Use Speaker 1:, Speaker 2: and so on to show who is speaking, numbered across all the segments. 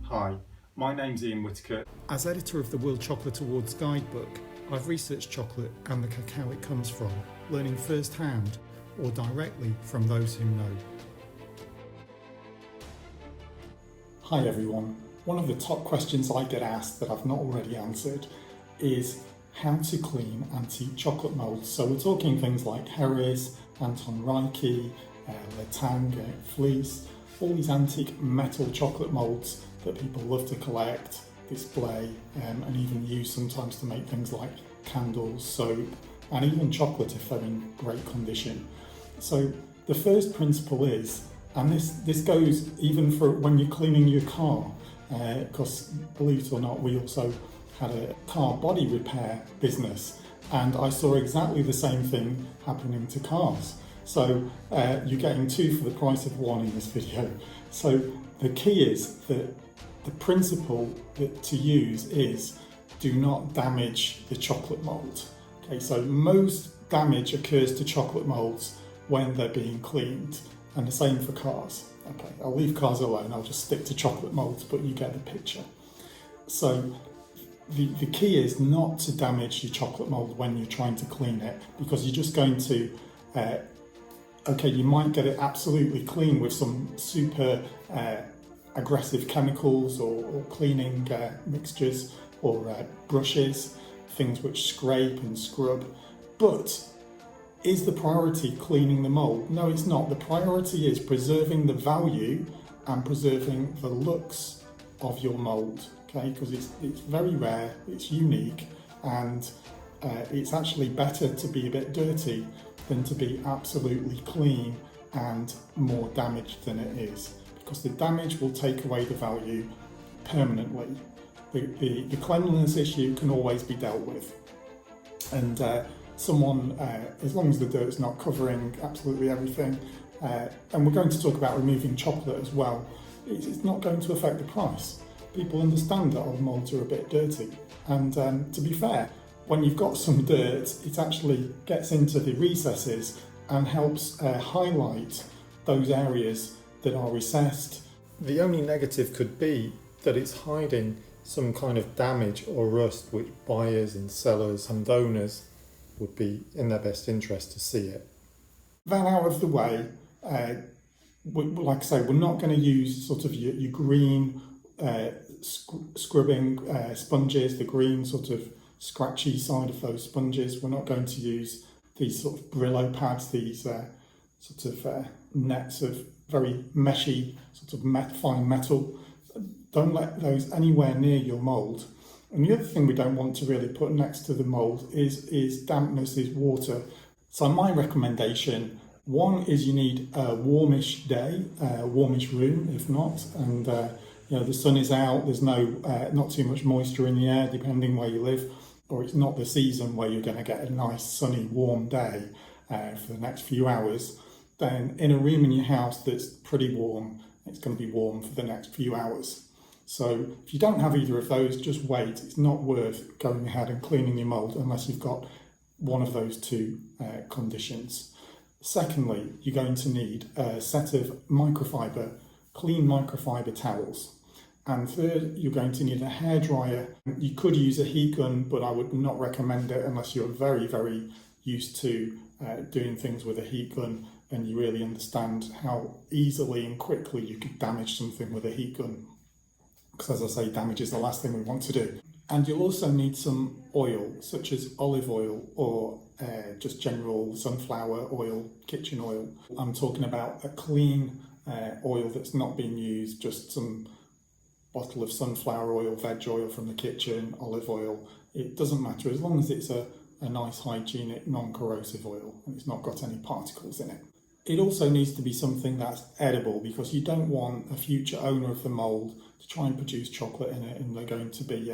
Speaker 1: Hi, my name's Ian Whitaker.
Speaker 2: As editor of the World Chocolate Awards Guidebook, I've researched chocolate and the cacao it comes from, learning firsthand or directly from those who know. Hi everyone. One of the top questions I get asked that I've not already answered is how to clean antique chocolate moulds. So we're talking things like HERIS, Anton, Reiche, LETANG FILS, all these antique metal chocolate moulds that people love to collect, display, and even use sometimes to make things like candles, soap, and even chocolate if they're in great condition. So the first principle is, and this goes even for when you're cleaning your car, because believe it or not, we also had a car body repair business, and I saw exactly the same thing happening to cars. So you're getting two for the price of one in this video. So the key is that the principle that to use is do not damage the chocolate mould. Okay, so most damage occurs to chocolate moulds when they're being cleaned, and the same for cars. Okay, I'll leave cars alone, I'll just stick to chocolate moulds, but you get the picture. So the key is not to damage your chocolate mould when you're trying to clean it, because you're just going to okay, you might get it absolutely clean with some super aggressive chemicals or cleaning mixtures or brushes, things which scrape and scrub. But is the priority cleaning the mould? No, it's not. The priority is preserving the value and preserving the looks of your mould, okay? Because it's very rare, it's unique, and it's actually better to be a bit dirty than to be absolutely clean and more damaged than it is, because the damage will take away the value permanently. The cleanliness issue can always be dealt with, and someone, as long as the dirt's not covering absolutely everything, and we're going to talk about removing chocolate as well, it's not going to affect the price. People understand that old moulds are a bit dirty, and to be fair, when you've got some dirt, it actually gets into the recesses and helps highlight those areas that are recessed. The only negative could be that it's hiding some kind of damage or rust which buyers and sellers and owners would be in their best interest to see it. That out of the way, like I say, we're not going to use sort of your green scrubbing sponges, the green sort of scratchy side of those sponges. We're not going to use these sort of Brillo pads, these sort of nets of very meshy sort of fine metal. Don't let those anywhere near your mould. And the other thing we don't want to really put next to the mould is dampness, is water. So my recommendation, one is you need a warmish day, a warmish room if not, and you know, the sun is out, there's not too much moisture in the air depending where you live, or it's not the season where you're going to get a nice sunny warm day for the next few hours. Then in a room in your house that's pretty warm, it's going to be warm for the next few hours. So if you don't have either of those, just wait. It's not worth going ahead and cleaning your mould unless you've got one of those two conditions. Secondly, you're going to need a set of clean microfiber towels. And third, you're going to need a hairdryer. You could use a heat gun, but I would not recommend it unless you're very, very used to doing things with a heat gun and you really understand how easily and quickly you could damage something with a heat gun. Because as I say, damage is the last thing we want to do. And you'll also need some oil, such as olive oil or just general sunflower oil, kitchen oil. I'm talking about a clean oil that's not been used, just some bottle of sunflower oil, veg oil from the kitchen, olive oil. It doesn't matter as long as it's a nice hygienic non-corrosive oil and it's not got any particles in it. It also needs to be something that's edible, because you don't want a future owner of the mould to try and produce chocolate in it and they're going to be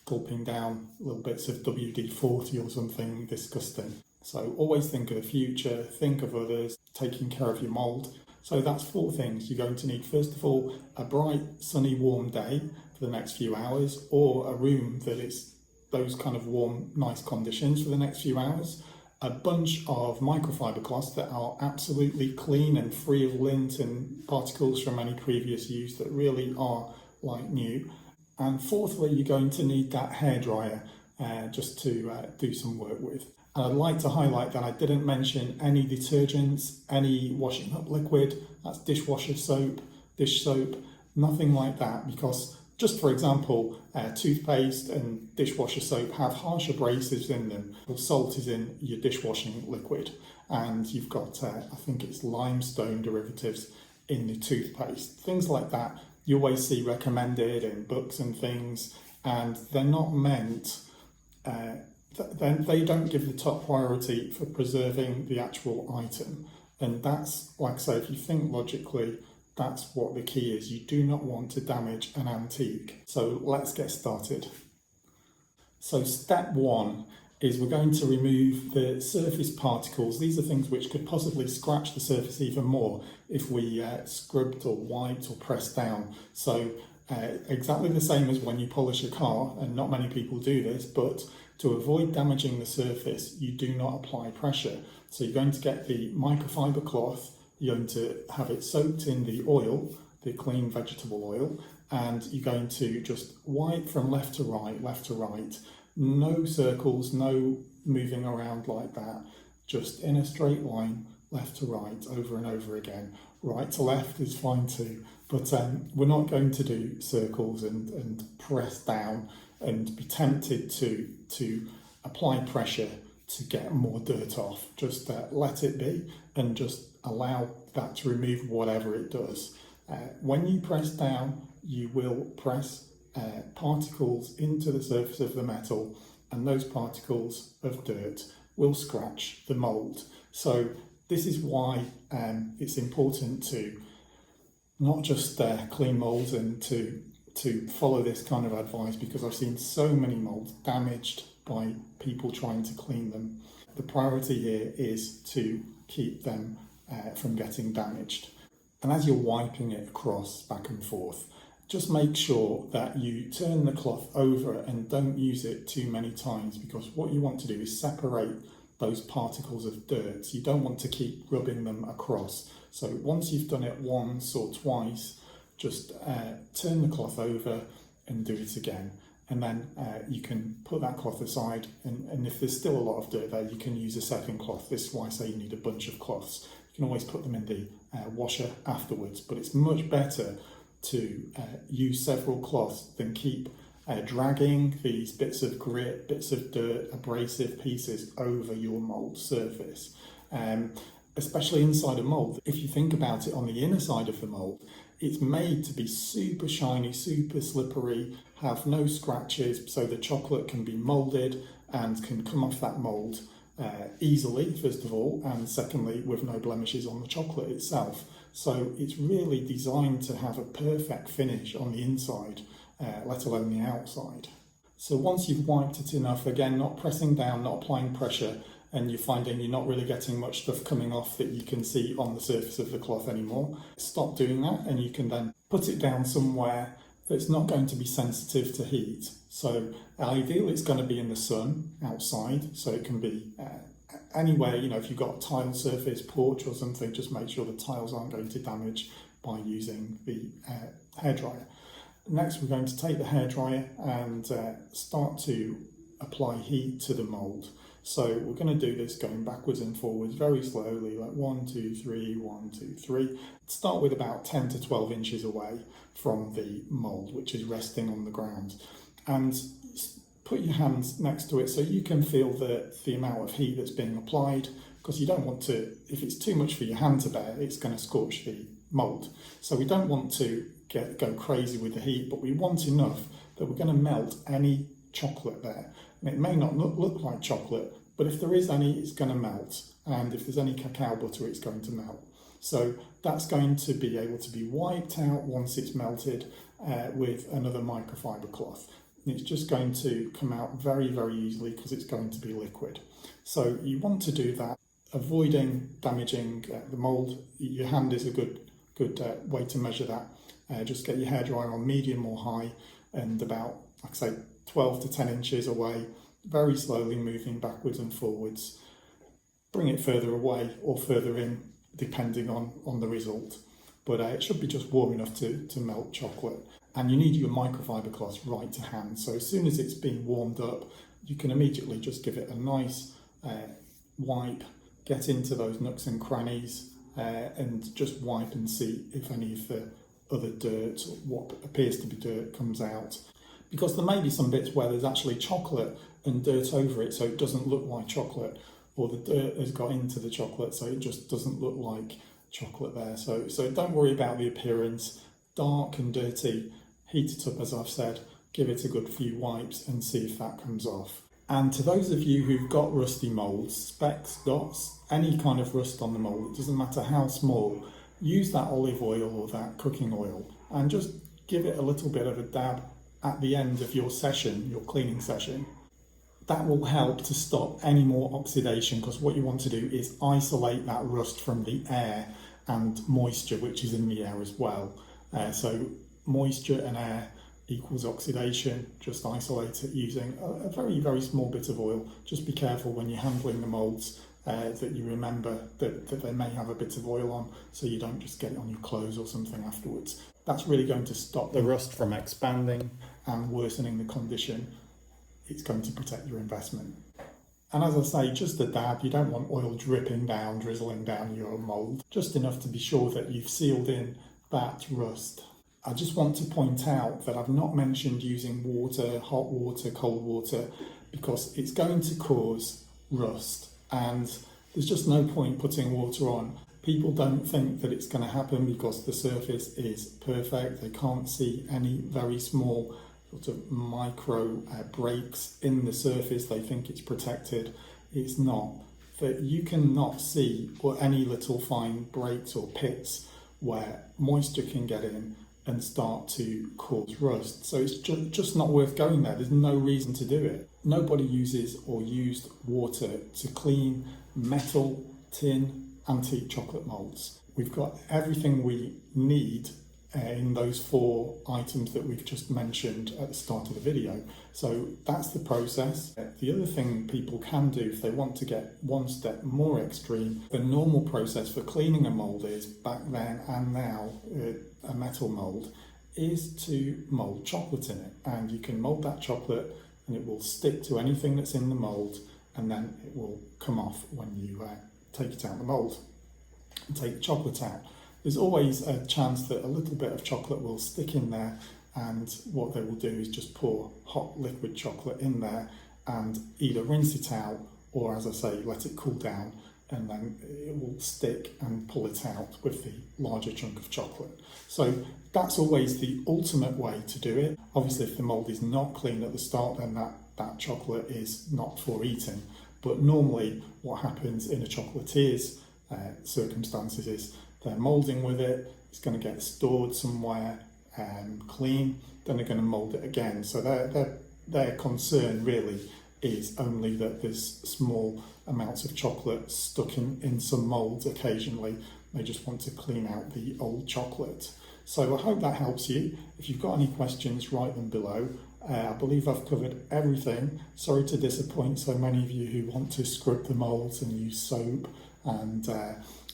Speaker 2: gulping down little bits of WD-40 or something disgusting. So always think of the future, think of others, taking care of your mould. So that's four things. You're going to need, first of all, a bright, sunny, warm day for the next few hours, or a room that is those kind of warm, nice conditions for the next few hours. A bunch of microfiber cloths that are absolutely clean and free of lint and particles from any previous use, that really are like new. And fourthly, you're going to need that hairdryer just to do some work with. And I'd like to highlight that I didn't mention any detergents, any washing up liquid, that's dishwasher soap, dish soap, nothing like that, because just for example, toothpaste and dishwasher soap have harsh abrasives in them. Salt is in your dishwashing liquid, and you've got, I think it's limestone derivatives in the toothpaste. Things like that you always see recommended in books and things, and they're not meant, they don't give the top priority for preserving the actual item. And that's, like I say, if you think logically, that's what the key is. You do not want to damage an antique. So let's get started. So step one is we're going to remove the surface particles. These are things which could possibly scratch the surface even more if we scrubbed or wiped or pressed down. So exactly the same as when you polish a car, and not many people do this, but to avoid damaging the surface, you do not apply pressure. So you're going to get the microfiber cloth, you're going to have it soaked in the oil, the clean vegetable oil, and you're going to just wipe from left to right, no circles, no moving around like that, just in a straight line, left to right, over and over again. Right to left is fine too, but we're not going to do circles and press down and be tempted to apply pressure to get more dirt off. Just let it be and just allow that to remove whatever it does. When you press down, you will press particles into the surface of the metal, and those particles of dirt will scratch the mould. So this is why it's important to not just clean moulds and to follow this kind of advice, because I've seen so many moulds damaged by people trying to clean them. The priority here is to keep them from getting damaged. And as you're wiping it across back and forth, just make sure that you turn the cloth over and don't use it too many times, because what you want to do is separate those particles of dirt. You don't want to keep rubbing them across. So once you've done it once or twice, just turn the cloth over and do it again. And then you can put that cloth aside, and if there's still a lot of dirt there, you can use a second cloth. This is why I say you need a bunch of cloths. You can always put them in the washer afterwards, but it's much better to use several cloths than keep dragging these bits of grit, bits of dirt, abrasive pieces over your mould surface. Especially inside a mould. If you think about it, on the inner side of the mould, it's made to be super shiny, super slippery, have no scratches, so the chocolate can be moulded and can come off that mould easily, first of all, and secondly, with no blemishes on the chocolate itself. So it's really designed to have a perfect finish on the inside, let alone the outside. So once you've wiped it enough, again, not pressing down, not applying pressure, and you're finding you're not really getting much stuff coming off that you can see on the surface of the cloth anymore, stop doing that, and you can then put it down somewhere that's not going to be sensitive to heat. So ideally it's going to be in the sun outside, so it can be anywhere, if you've got a tile surface, porch or something, just make sure the tiles aren't going to damage by using the hairdryer. Next, we're going to take the hairdryer and start to apply heat to the mould. So we're going to do this going backwards and forwards very slowly, like 1, 2, 3, 1, 2, 3. Start with about 10 to 12 inches away from the mould, which is resting on the ground. And put your hands next to it so you can feel the amount of heat that's being applied, because you don't want to, if it's too much for your hand to bear, it's going to scorch the mould. So we don't want to go crazy with the heat, but we want enough that we're going to melt any chocolate there. And it may not look like chocolate, but if there is any, it's going to melt. And if there's any cacao butter, it's going to melt. So that's going to be able to be wiped out once it's melted with another microfiber cloth. And it's just going to come out very, very easily because it's going to be liquid. So you want to do that, avoiding damaging the mould. Your hand is a good way to measure that. Just get your hairdryer on medium or high and about, like I say, 12 to 10 inches away, very slowly moving backwards and forwards. Bring it further away or further in, depending on the result. But it should be just warm enough to melt chocolate. and you need your microfiber cloths right to hand. So as soon as it's been warmed up, you can immediately just give it a nice wipe, get into those nooks and crannies, and just wipe and see if any of the other dirt, or what appears to be dirt, comes out. Because there may be some bits where there's actually chocolate and dirt over it, so it doesn't look like chocolate, or the dirt has got into the chocolate, so it just doesn't look like chocolate there. So don't worry about the appearance. Dark and dirty, heat it up as I've said, give it a good few wipes and see if that comes off. And to those of you who've got rusty moulds, specks, dots, any kind of rust on the mould, it doesn't matter how small, use that olive oil or that cooking oil and just give it a little bit of a dab at the end of your session, your cleaning session. That will help to stop any more oxidation, because what you want to do is isolate that rust from the air and moisture which is in the air as well. So moisture and air equals oxidation. Just isolate it using a very, very small bit of oil. Just be careful when you're handling the moulds that you remember that they may have a bit of oil on, so you don't just get it on your clothes or something afterwards. That's really going to stop the rust from expanding and worsening the condition. It's going to protect your investment. And as I say, just a dab. You don't want oil dripping down, drizzling down your mould. Just enough to be sure that you've sealed in that rust. I just want to point out that I've not mentioned using water, hot water, cold water, because it's going to cause rust, and there's just no point putting water on. People don't think that it's going to happen because the surface is perfect. They can't see any very small sort of micro breaks in the surface. They think it's protected. It's not. That you cannot see any little fine breaks or pits where moisture can get in and start to cause rust. So it's just not worth going there. There's no reason to do it. Nobody uses or used water to clean metal, tin, antique chocolate moulds. We've got everything we need in those 4 items that we've just mentioned at the start of the video. So that's the process. The other thing people can do if they want to get one step more extreme, the normal process for cleaning a mould is, back then and now, a metal mould, is to mould chocolate in it. And you can mould that chocolate and it will stick to anything that's in the mould, and then it will come off when you take it out of the mould and take the chocolate out. There's always a chance that a little bit of chocolate will stick in there, and what they will do is just pour hot liquid chocolate in there and either rinse it out or, as I say, let it cool down, and then it will stick and pull it out with the larger chunk of chocolate. So that's always the ultimate way to do it. Obviously, if the mould is not clean at the start, then that chocolate is not for eating. But normally what happens in a chocolatier's circumstances is they're moulding with it, it's going to get stored somewhere clean, then they're going to mould it again. So their concern really is only that there's small amounts of chocolate stuck in some moulds occasionally. They just want to clean out the old chocolate. So I hope that helps you. If you've got any questions, write them below. I believe I've covered everything. Sorry to disappoint so many of you who want to scrub the moulds and use soap and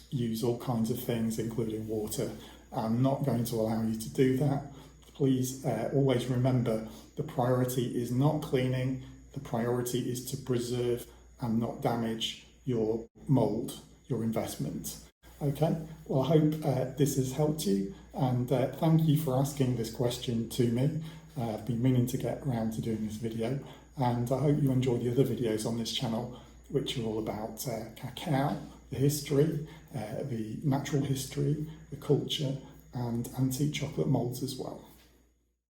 Speaker 2: use all kinds of things, including water. I'm not going to allow you to do that. Please always remember, the priority is not cleaning, the priority is to preserve and not damage your mould, your investment. Okay, well, I hope this has helped you, and thank you for asking this question to me. I've been meaning to get around to doing this video, and I hope you enjoy the other videos on this channel, which are all about cacao, the history, the natural history, the culture, and antique chocolate moulds as well.